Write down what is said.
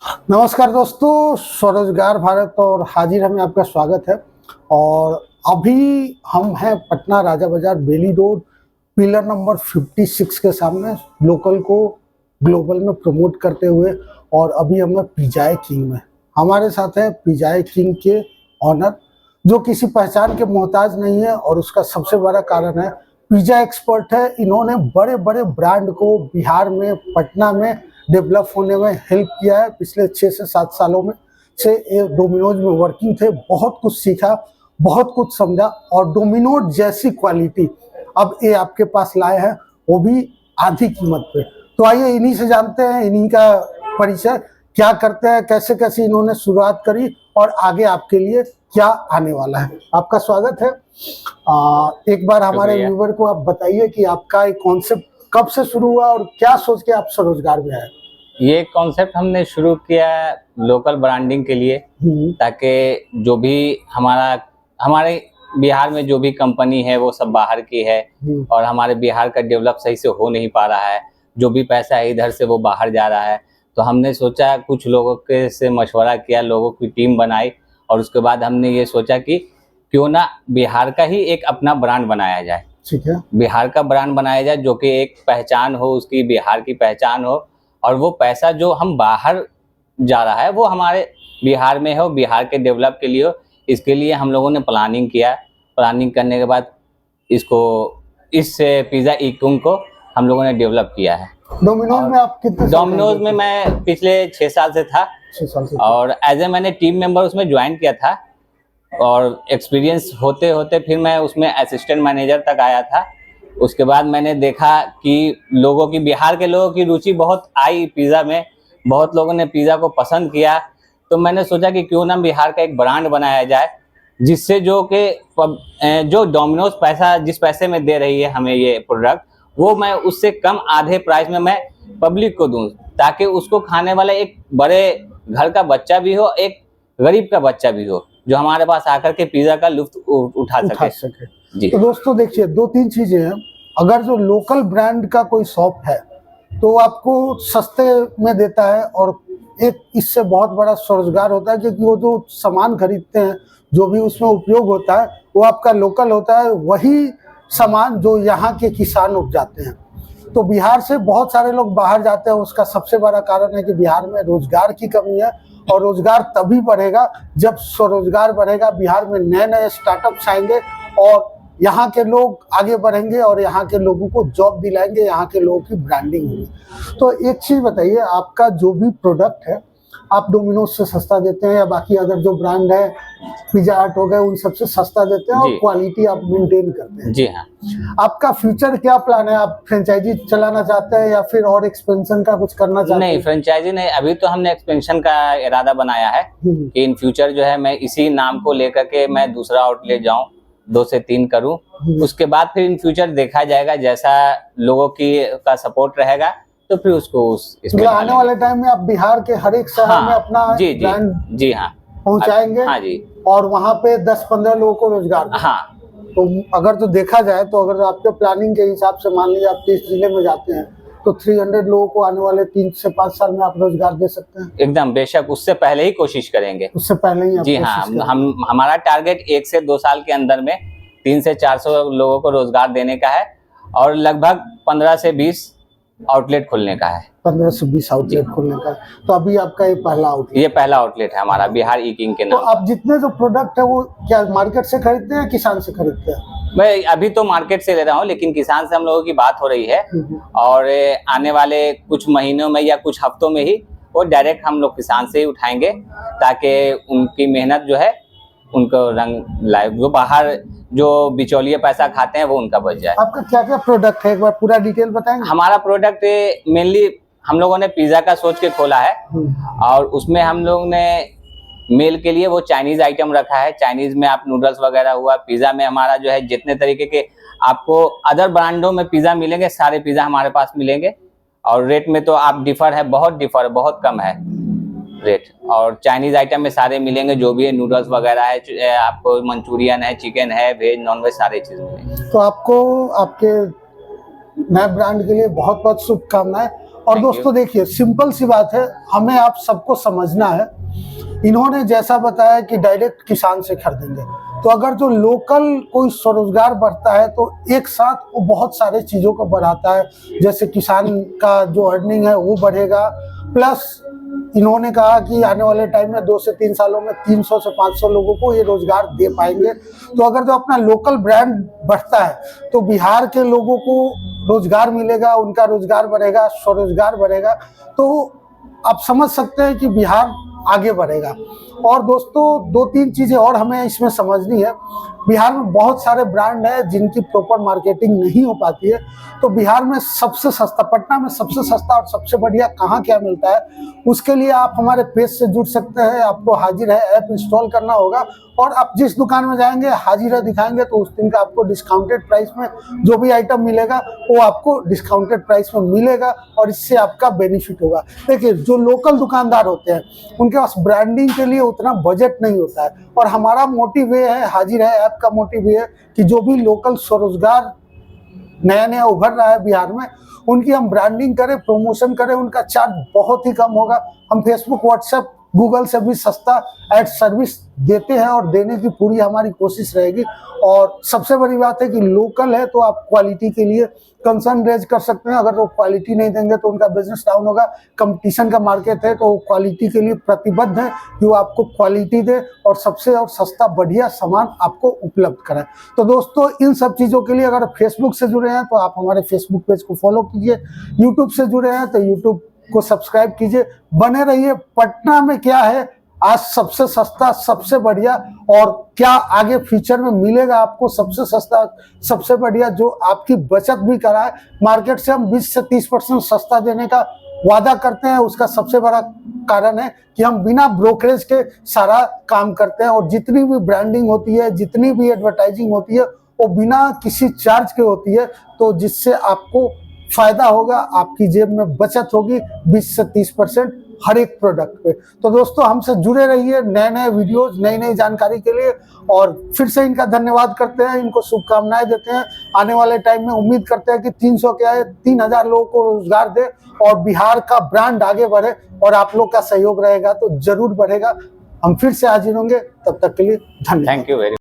नमस्कार दोस्तों, स्वरोजगार भारत और हाजिर हमें आपका स्वागत है। और अभी हम हैं पटना राजा बाजार बेली रोड पिलर नंबर 56 के सामने, लोकल को ग्लोबल में प्रमोट करते हुए। और अभी हम पिज़्ज़ा किंग में, हमारे साथ है पिज़्ज़ा किंग के ऑनर, जो किसी पहचान के मोहताज नहीं है। और उसका सबसे बड़ा कारण है पिज़्ज़ा एक्सपर्ट है। इन्होंने बड़े बड़े ब्रांड को बिहार में, पटना में डेवलप होने में हेल्प किया है। पिछले 6 से 7 सालों में से ये डोमिनोज में वर्किंग थे, बहुत कुछ सीखा, बहुत कुछ समझा। और डोमिनोज जैसी क्वालिटी अब ये आपके पास लाए हैं, वो भी आधी कीमत पे। तो आइए इन्हीं से जानते हैं, इन्हीं का परिचय, क्या करते हैं, कैसे कैसे इन्होंने शुरुआत करी और आगे आपके लिए क्या आने वाला है। आपका स्वागत है। एक बार हमारे व्यूवर को आप बताइए कि आपका एक कॉन्सेप्ट कब से शुरू हुआ और क्या सोच के आप स्वरोजगार में आए। ये कॉन्सेप्ट हमने शुरू किया लोकल ब्रांडिंग के लिए, ताकि जो भी हमारे बिहार में जो भी कंपनी है वो सब बाहर की है और हमारे बिहार का डेवलप सही से हो नहीं पा रहा है। जो भी पैसा है इधर से वो बाहर जा रहा है। तो हमने सोचा, कुछ लोगों के से मशवरा किया, लोगों की टीम बनाई और उसके बाद हमने ये सोचा कि क्यों ना बिहार का ही एक अपना ब्रांड बनाया जाए। ठीक है, बिहार का ब्रांड बनाया जाए, जो कि एक पहचान हो, उसकी बिहार की पहचान हो। और वो पैसा जो हम बाहर जा रहा है वो हमारे बिहार में हो, बिहार के डेवलप के लिए हो। इसके लिए हम लोगों ने प्लानिंग किया। प्लानिंग करने के बाद इस पिज़्ज़ा किंग को हम लोगों ने डेवलप किया है। डोमिनोज में आप कितने? डोमिनोज में मैं पिछले 6 साल से था। 6 साल से। और मैंने टीम मेंबर उसमें ज्वाइन किया था और एक्सपीरियंस होते होते फिर मैं उसमें असिस्टेंट मैनेजर तक आया था। उसके बाद मैंने देखा कि बिहार के लोगों की रुचि बहुत आई पिज़्ज़ा में, बहुत लोगों ने पिज़्ज़ा को पसंद किया। तो मैंने सोचा कि क्यों ना बिहार का एक ब्रांड बनाया जाए, जिससे जो डोमिनोज जिस पैसे में दे रही है हमें ये प्रोडक्ट, वो मैं उससे कम आधे प्राइस में मैं पब्लिक को दूँ, ताकि उसको खाने वाला एक बड़े घर का बच्चा भी हो, एक गरीब का बच्चा भी हो, जो हमारे पास आकर के पिज़्ज़ा का लुत्फ उठा सके। जी। तो दोस्तों देखिए, 2-3 चीजें हैं। अगर जो लोकल ब्रांड का कोई शॉप है तो आपको सस्ते में देता है, और एक इससे बहुत बड़ा स्वरोजगार होता है, क्योंकि वो जो सामान खरीदते हैं, जो भी उसमें उपयोग होता है, वो आपका लोकल होता है, वही सामान जो यहाँ के किसान उपजाते हैं। तो बिहार से बहुत सारे लोग बाहर जाते हैं। उसका सबसे बड़ा कारण है कि बिहार में रोजगार की कमी है, और रोजगार तभी बढ़ेगा जब स्वरोजगार बढ़ेगा। बिहार में नए नए स्टार्टअप्स आएंगे और यहाँ के लोग आगे बढ़ेंगे और यहाँ के लोगों को जॉब दिलाएंगे, यहाँ के लोगों की ब्रांडिंग होगी। तो एक चीज़ बताइए, आपका जो भी प्रोडक्ट है आप डोमिनोज से सस्ता देते हैं या बाकी अगर जो ब्रांड है, पिज़्ज़ा हट हो गए, उन सबसे सस्ता देते हैं और क्वालिटी आप मेंटेन करते हैं? जी हाँ। आपका फ्यूचर क्या प्लान है? आप फ्रेंचाइजी चलाना चाहते हैं या फिर और एक्सपेंशन का कुछ करना चाहते हैं? नहीं, फ्रेंचाइजी नहीं। अभी तो हमने एक्सपेंशन का इरादा बनाया है कि इन फ्यूचर जो है मैं इसी नाम को लेकर के मैं दूसरा आउटलेट जाऊं, 2 से 3 करूं। उसके बाद फिर इन फ्यूचर देखा जाएगा, जैसा लोगों का सपोर्ट रहेगा तो फिर उसको इसमें आने वाले टाइम में आप बिहार के हर एक शहर में अपना ब्रांड जी हाँ पहुंचाएंगे। हाँ जी। और वहाँ पे 10-15 लोगों को रोजगार। हाँ। तो अगर तो देखा जाए तो अगर आपके प्लानिंग के हिसाब से मान लीजिए आप 30 जिले में जाते हैं तो 300 लोगों को आने वाले 3 से 5 साल में आप रोजगार दे सकते हैं। एकदम बेशक, उससे पहले ही कोशिश करेंगे। उससे पहले ही? जी हाँ, हमारा टारगेट 1 से 2 साल के अंदर में 300 से 400 लोगों को रोजगार देने का है और लगभग 15 से 20 आउटलेट खोलने का है। 15 से 20 आउटलेट खोलने का है। तो अभी आपका ये पहला आउटलेट है हमारा, बिहार किंग के नाम। तो आप जितने जो प्रोडक्ट है वो क्या मार्केट से खरीदते हैं, किसान से खरीदते हैं? मैं अभी तो मार्केट से ले रहा हूँ, लेकिन किसान से हम लोगों की बात हो रही है और आने वाले कुछ महीनों में या कुछ हफ्तों में ही वो डायरेक्ट हम लोग किसान से ही उठाएंगे, ताकि उनकी मेहनत जो है उनको रंग लाए, जो बाहर जो बिचौलिए पैसा खाते हैं वो उनका बच जाए। आपका क्या क्या प्रोडक्ट है, एक बार पूरा डिटेल बताएंगे? हमारा प्रोडक्ट मेनली हम लोगों ने पिज़्ज़ा का सोच के खोला है और उसमें हम लोग ने मेल के लिए वो चाइनीज आइटम रखा है। चाइनीज में आप नूडल्स वगैरह हुआ, पिज़्ज़ा में हमारा जो है जितने तरीके के आपको अदर ब्रांडों में पिज़्ज़ा मिलेंगे, सारे पिज़्ज़ा हमारे पास मिलेंगे। और रेट में तो आप बहुत कम है रेट। और चाइनीज आइटम में सारे मिलेंगे, जो भी है नूडल्स वगैरह है, आपको मंचूरियन है, चिकन है, वेज नॉन वेज सारे चीज़ मिलेंगे। तो आपको आपके नए ब्रांड के लिए बहुत बहुत शुभकामनाएं। और Thank दोस्तों देखिए, सिंपल सी बात है, हमें आप सबको समझना है। इन्होंने जैसा बताया कि डायरेक्ट किसान से खरीदेंगे, तो अगर जो लोकल कोई स्वरोजगार बढ़ता है तो एक साथ वो बहुत सारे चीज़ों को बढ़ाता है। जैसे किसान का जो अर्निंग है वो बढ़ेगा, प्लस इन्होंने कहा कि आने वाले टाइम में 2 से 3 सालों में 300 से 500 लोगों को ये रोजगार दे पाएंगे। तो अगर जो अपना लोकल ब्रांड बढ़ता है तो बिहार के लोगों को रोजगार मिलेगा, उनका रोजगार बढ़ेगा, स्वरोजगार बढ़ेगा, तो आप समझ सकते हैं कि बिहार आगे बढ़ेगा। और दोस्तों 2-3 चीज़ें और हमें इसमें समझनी है। बिहार में बहुत सारे ब्रांड हैं जिनकी प्रॉपर मार्केटिंग नहीं हो पाती है, तो बिहार में सबसे सस्ता, पटना में सबसे सस्ता और सबसे बढ़िया कहाँ क्या मिलता है, उसके लिए आप हमारे पेज से जुड़ सकते हैं। आपको हाजिर है ऐप इंस्टॉल करना होगा और आप जिस दुकान में जाएंगे हाजिर है दिखाएंगे तो उस दिन का आपको डिस्काउंटेड प्राइस में जो भी आइटम मिलेगा वो आपको डिस्काउंटेड प्राइस में मिलेगा और इससे आपका बेनिफिट होगा। देखिए, जो लोकल दुकानदार होते हैं उनके पास ब्रांडिंग के लिए उतना बजट नहीं होता है, और हमारा मोटिव ये है, हाजिर है ऐप का मोटिव ये है कि जो भी लोकल स्वरोजगार नया नया उभर रहा है बिहार में, उनकी हम ब्रांडिंग करें, प्रमोशन करें। उनका चार्ज बहुत ही कम होगा। हम फेसबुक, व्हाट्सएप, गूगल से भी सस्ता एड सर्विस देते हैं और देने की पूरी हमारी कोशिश रहेगी। और सबसे बड़ी बात है कि लोकल है तो आप क्वालिटी के लिए कंसर्न रेज कर सकते हैं। अगर वो क्वालिटी नहीं देंगे तो उनका बिजनेस डाउन होगा। कंपटीशन का मार्केट है तो वो क्वालिटी के लिए प्रतिबद्ध है कि वो आपको क्वालिटी दे और सबसे और सस्ता बढ़िया सामान आपको उपलब्ध कराए। तो दोस्तों, इन सब चीज़ों के लिए अगर फेसबुक से जुड़े हैं तो आप हमारे फेसबुक पेज को फॉलो कीजिए, यूट्यूब से जुड़े हैं तो यूट्यूब को सब्सक्राइब कीजिए, बने रहिए। पटना में क्या है आज सबसे सस्ता, सबसे बढ़िया, और क्या आगे फ्यूचर में मिलेगा आपको सबसे सस्ता, सबसे बढ़िया, जो आपकी बचत भी कराए। मार्केट से हम 20 से 30% सस्ता देने का वादा करते हैं। उसका सबसे बड़ा कारण है कि हम बिना ब्रोकरेज के सारा काम करते हैं, और जितनी भी ब्रांडिंग होती है, जितनी भी एडवर्टाइजिंग होती है, वो बिना किसी चार्ज के होती है, तो जिससे आपको फायदा होगा, आपकी जेब में बचत होगी 20 से 30% हर एक प्रोडक्ट पे। तो दोस्तों, हमसे जुड़े रहिए नए नए वीडियोज, नई नई जानकारी के लिए। और फिर से इनका धन्यवाद करते हैं, इनको शुभकामनाएं देते हैं। आने वाले टाइम में उम्मीद करते हैं कि 300 क्या है 3000 लोगों को रोजगार दे और बिहार का ब्रांड आगे बढ़े, और आप लोग का सहयोग रहेगा तो जरूर बढ़ेगा। हम फिर से हाजिर होंगे, तब तक के लिए धन्यवाद। Thank you very